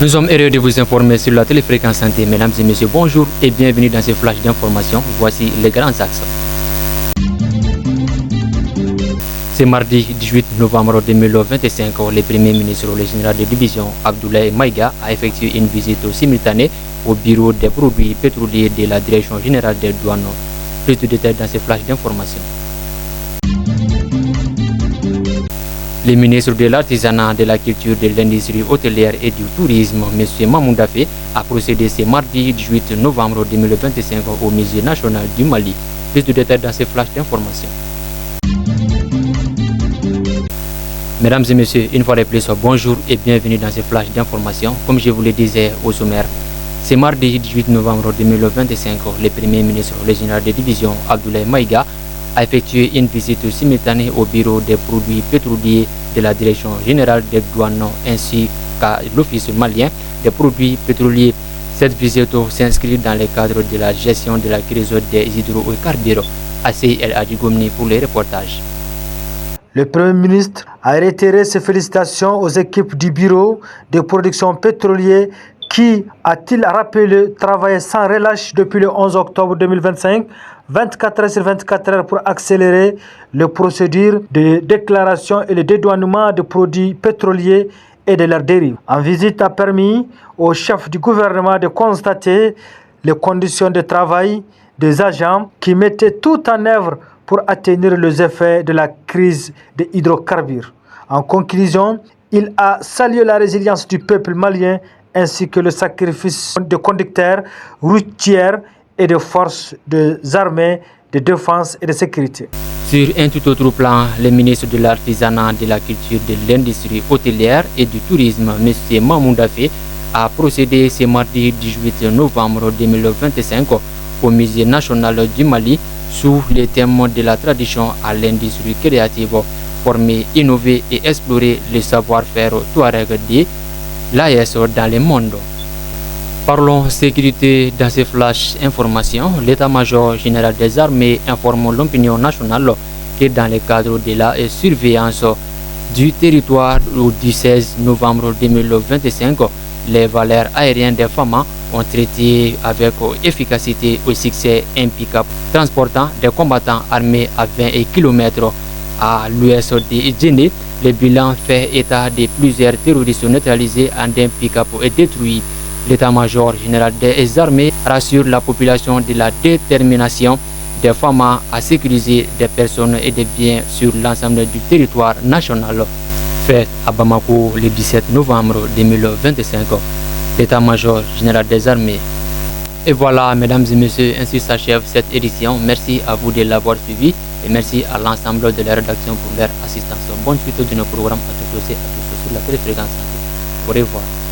Nous sommes heureux de vous informer sur la téléfréquence santé. Mesdames et messieurs, bonjour et bienvenue dans ce flash d'information. Voici les grands axes. Ce mardi 18 novembre 2025, le Premier ministre, le général de division Abdoulaye Maïga a effectué une visite simultanée au bureau des produits pétroliers de la Direction générale des douanes. Plus de détails dans ce flash d'information. Le ministre de l'Artisanat, de la Culture, de l'Industrie hôtelière et du Tourisme, M. Mamoun Dafé, a procédé ce mardi 18 novembre 2025 au Musée national du Mali. Plus de détails dans ce flash d'information. Mesdames et messieurs, une fois de plus, bonjour et bienvenue dans ce flash d'information. Comme je vous le disais au sommaire, ce mardi 18 novembre 2025, le Premier ministre, le général de division Abdoulaye Maïga, a effectué une visite simultanée au bureau des produits pétroliers de la Direction générale des douanes ainsi qu'à l'Office malien des produits pétroliers. Cette visite s'inscrit dans le cadre de la gestion de la crise des hydrocarbures. Assez El Adigomni pour les reportages. Le Premier ministre a réitéré ses félicitations aux équipes du bureau de production pétrolier qui, a-t-il rappelé, travaillait sans relâche depuis le 11 octobre 2025, 24 heures sur 24 heures pour accélérer les procédures de déclaration et le dédouanement de produits pétroliers et de leurs dérives. En visite a permis au chef du gouvernement de constater les conditions de travail des agents qui mettaient tout en œuvre pour atténuer les effets de la crise des hydrocarbures. En conclusion, il a salué la résilience du peuple malien ainsi que le sacrifice de conducteurs routiers et de forces des armées de défense et de sécurité. Sur un tout autre plan, le ministre de l'Artisanat, de la Culture, de l'Industrie hôtelière et du Tourisme, M. Mamoun Dafé, a procédé ce mardi 18 novembre 2025 au Musée national du Mali sous les thèmes de la tradition à l'industrie créative, former, innover et explorer le savoir-faire touareg de l'AES dans le monde. Parlons sécurité dans ce flash information. L'état-major général des armées informe l'opinion nationale que dans le cadre de la surveillance du territoire du 16 novembre 2025, les valeurs aériennes des FAMA ont traité avec efficacité au succès un pick-up transportant des combattants armés à 20 km à l'ouest de Djenné. Le bilan fait état de plusieurs terroristes neutralisés en un pick-up et détruits. L'état-major général des armées rassure la population de la détermination des FAMA à sécuriser des personnes et des biens sur l'ensemble du territoire national. Fait à Bamako le 17 novembre 2025, l'état-major général des armées. Et voilà, mesdames et messieurs, ainsi s'achève cette édition. Merci à vous de l'avoir suivi et merci à l'ensemble de la rédaction pour leur assistance. Bonne suite de nos programmes à tous et à tous sur la téléfréquence. Au revoir.